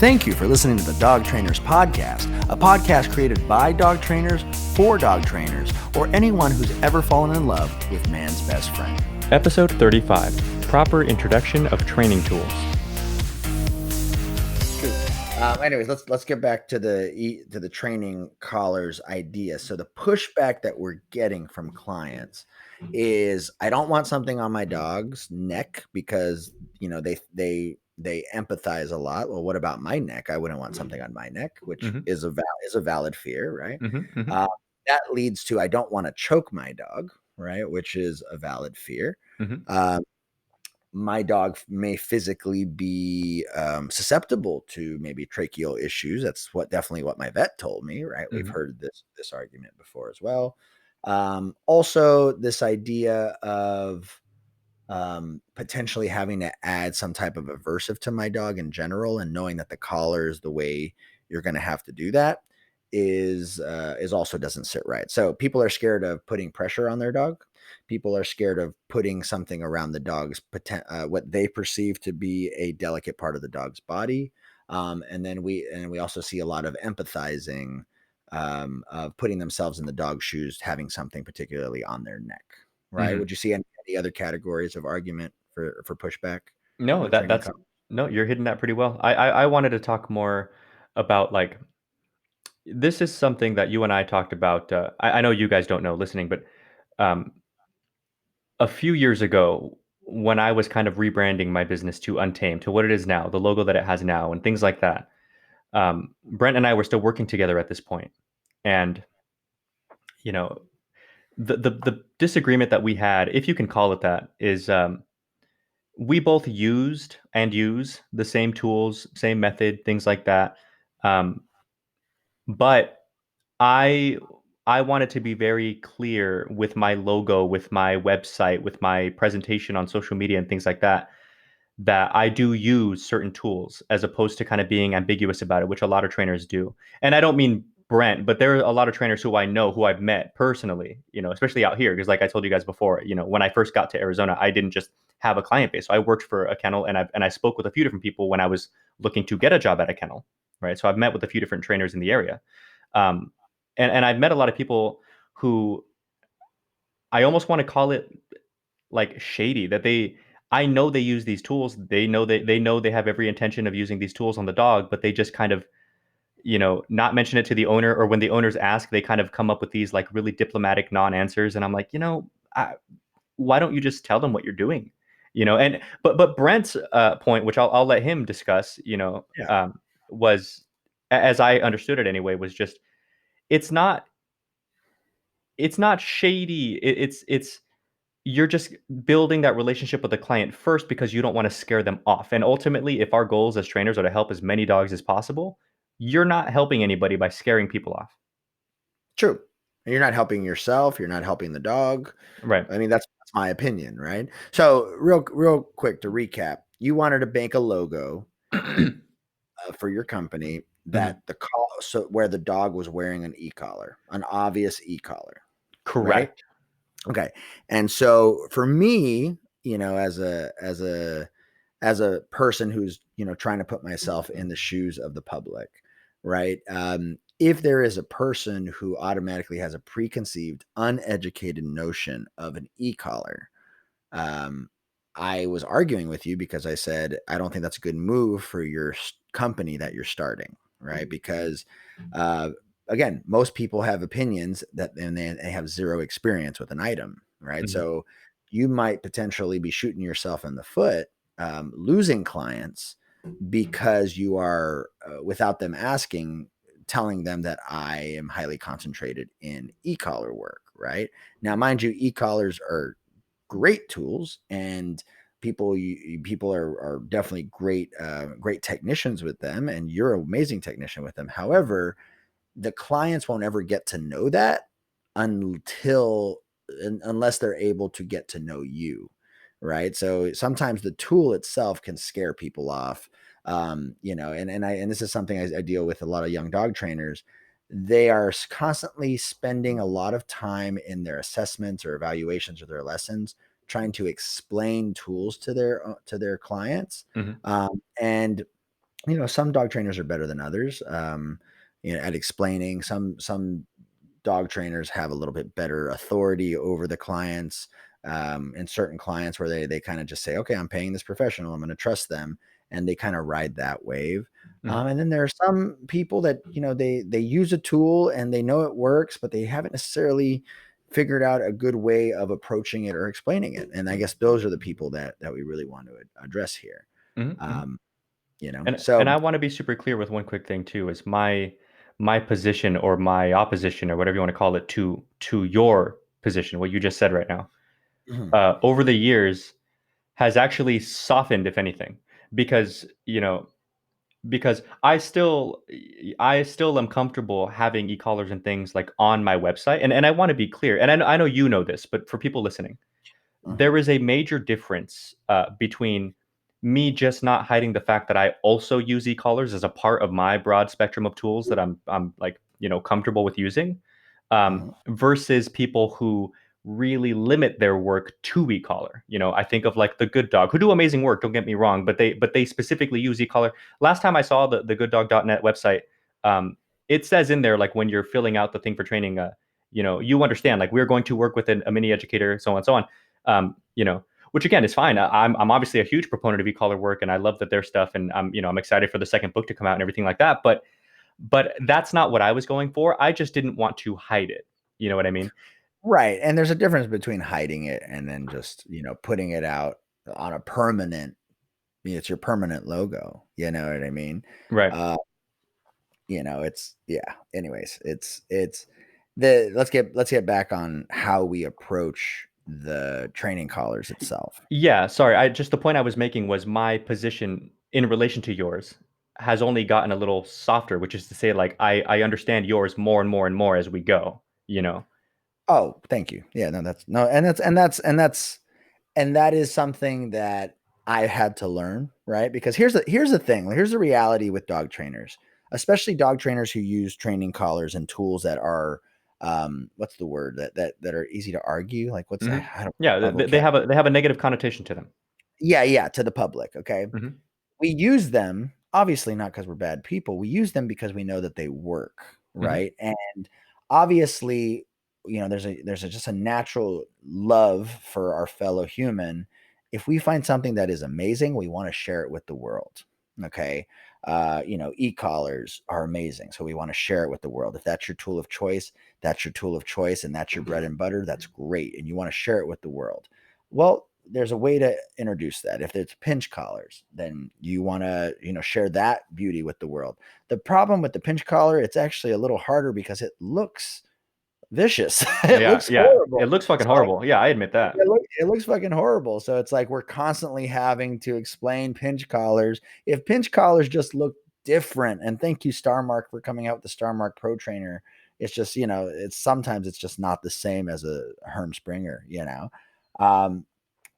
Thank you for listening to the Dog Trainers Podcast, a podcast created by dog trainers for dog trainers, or anyone who's ever fallen in love with man's best friend. Episode 35, Proper Introduction of Training Tools. Anyways, let's get back to the training collars idea. So the pushback that we're getting from clients is, I don't want something on my dog's neck because they empathize a lot. Well, what about my neck? I wouldn't want something on my neck, which is a valid fear, right? That leads to, I don't want to choke my dog, right? Which is a valid fear. My dog may physically be susceptible to maybe tracheal issues. That's definitely what my vet told me, right? We've heard this argument before as well. Also, this idea of potentially having to add some type of aversive to my dog in general, and knowing that the collar is the way you're going to have to do that is also doesn't sit right. So people are scared of putting pressure on their dog. People are scared of putting something around the dog's what they perceive to be a delicate part of the dog's body. And then we also see a lot of empathizing of putting themselves in the dog's shoes, having something particularly on their neck. Right? Would you see any other categories of argument for pushback? No, you're hitting that pretty well. I wanted to talk more about, like, this is something that you and I talked about. I know you guys don't know listening, but a few years ago, when I was kind of rebranding my business to Untamed, to what it is now, the logo that it has now, and things like that, Brent and I were still working together at this point. And, you know, the disagreement that we had, if you can call it that, is we both used and use the same tools, same method, things like that. But I wanted to be very clear with my logo, with my website, with my presentation on social media and things like that, that I do use certain tools, as opposed to kind of being ambiguous about it, which a lot of trainers do. And I don't mean Brent, but there are a lot of trainers who I know, who I've met personally, especially out here. Because like I told you guys before, when I first got to Arizona, I didn't just have a client base. So I worked for a kennel, and I spoke with a few different people when I was looking to get a job at a kennel, right? So I've met with a few different trainers in the area. And I've met a lot of people who I almost want to call it like shady, that I know they use these tools. They know they have every intention of using these tools on the dog, but they just kind of, not mention it to the owner, or when the owners ask, they kind of come up with these like really diplomatic non-answers. And I'm like, why don't you just tell them what you're doing? And but Brent's point, which I'll let him discuss, was, as I understood it anyway, was just, it's not shady. It's you're just building that relationship with the client first, because you don't want to scare them off. And ultimately, if our goals as trainers are to help as many dogs as possible, you're not helping anybody by scaring people off. True. And you're not helping yourself. You're not helping the dog. Right. I mean, that's my opinion, right? So real quick to recap, you wanted to make a logo for your company that where the dog was wearing an e-collar, an obvious e-collar. Correct. Right? Okay. And so for me, as a person who's, trying to put myself in the shoes of the public, right? If there is a person who automatically has a preconceived, uneducated notion of an e-collar, I was arguing with you because I said, I don't think that's a good move for your company that you're starting, right? Because, again, most people have opinions and they have zero experience with an item, right? So you might potentially be shooting yourself in the foot, losing clients because you are, without them asking, telling them that I am highly concentrated in e-collar work, right? Now, mind you, e-collars are great tools, and people are definitely great technicians with them, and you're an amazing technician with them. However, the clients won't ever get to know that unless they're able to get to know you, right? So sometimes the tool itself can scare people off. And this is something I deal with a lot of young dog trainers. They are constantly spending a lot of time in their assessments or evaluations or their lessons trying to explain tools to their clients. And some dog trainers are better than others, at explaining. Some dog trainers have a little bit better authority over the clients, and certain clients where they kind of just say, okay, I'm paying this professional, I'm going to trust them, and they kind of ride that wave. Hmm. And then there are some people that they use a tool and they know it works, but they haven't necessarily figured out a good way of approaching it or explaining it. And I guess those are the people that we really want to address here. Hmm. Hmm. um, And so I want to be super clear with one quick thing too, is my position or my opposition or whatever you want to call it to your position, what you just said right now, mhm, over the years has actually softened, if anything, because because I still am comfortable having e-collars and things like on my website, and I want to be clear, and I know you know this, but for people listening, mhm, there is a major difference between me just not hiding the fact that I also use e-collars as a part of my broad spectrum of tools that I'm like comfortable with using, mhm. versus people who really limit their work to e-collar. I think of like the Good Dog, who do amazing work. Don't get me wrong, but they specifically use e-collar. Last time I saw the gooddog.net website, um, it says in there like when you're filling out the thing for training, you understand like we're going to work with a mini educator, so on and so on, um, you know, which again is fine. I'm obviously a huge proponent of e-collar work, and I love that their stuff, and I'm excited for the second book to come out and everything like that. But that's not what I was going for. I just didn't want to hide it. You know what I mean? Right, and there's a difference between hiding it and then just, putting it out on a permanent it's your permanent logo, you know what I mean? Right. Uh, it's yeah, anyways, it's the let's get back on how we approach the training collars itself. Yeah. Sorry. I just the point I was making was my position in relation to yours has only gotten a little softer, which is to say, like I understand yours more and more and more as we go. You know. Oh, thank you. Yeah, no, that's no, and that is something that I had to learn, right? Because here's the thing. Here's the reality with dog trainers, especially dog trainers who use training collars and tools that are what's the word that are easy to argue? Like what's Hmm. I don't Yeah. my They vocab. have a negative connotation to them. Yeah, to the public, okay? Hmm. We use them obviously not because we're bad people. We use them because we know that they work, Hmm. right? And obviously, just a natural love for our fellow human. If we find something that is amazing, we want to share it with the world. Okay. E-collars are amazing. So we want to share it with the world. If that's your tool of choice, that's your tool of choice, and that's your bread and butter, that's great. And you want to share it with the world. Well, there's a way to introduce that. If it's pinch collars, then you want to, share that beauty with the world. The problem with the pinch collar, it's actually a little harder because it looks vicious. It Yeah. looks Yeah. It horrible. looks fucking So horrible. Yeah, I admit that. it looks fucking horrible. So it's like we're constantly having to explain pinch collars. If pinch collars just look different, and thank you, Star Mark, for coming out with the Star Mark Pro Trainer. It's just, it's sometimes it's just not the same as a Herm Springer. Um,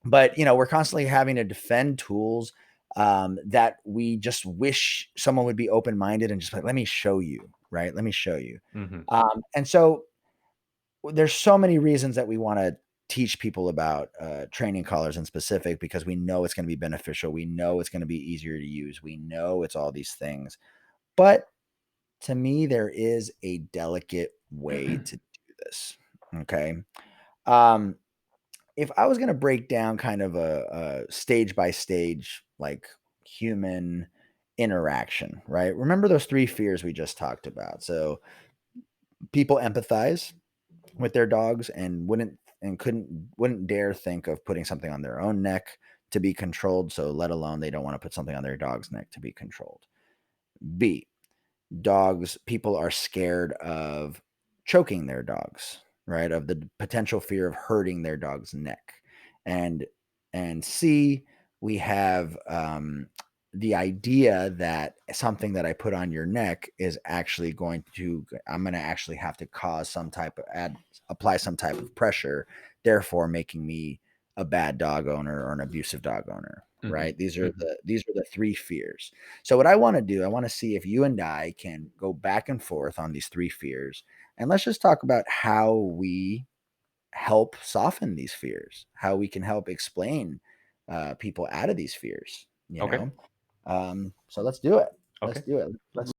but we're constantly having to defend tools that we just wish someone would be open-minded and just like, let me show you, right? Let me show you. Hmm. And so there's so many reasons that we want to teach people about training collars in specific, because we know it's going to be beneficial. We know it's going to be easier to use. We know it's all these things. But to me, there is a delicate way to do this. Okay. Um, if I was going to break down kind of a stage by stage, like human interaction, right? Remember those three fears we just talked about. So people empathize with their dogs and wouldn't dare think of putting something on their own neck to be controlled. So let alone they don't want to put something on their dog's neck to be controlled. B, people are scared of choking their dogs, right? Of the potential fear of hurting their dog's neck. And C, we have the idea that something that I put on your neck is actually I'm going to actually have to cause apply some type of pressure, therefore making me a bad dog owner or an abusive dog owner, Hmm. right? These are Hmm. the three fears. So what I want to do, I want to see if you and I can go back and forth on these three fears, and let's just talk about how we help soften these fears, how we can help explain people out of these fears. Okay. So let's do it. Let's Okay. do it. Let's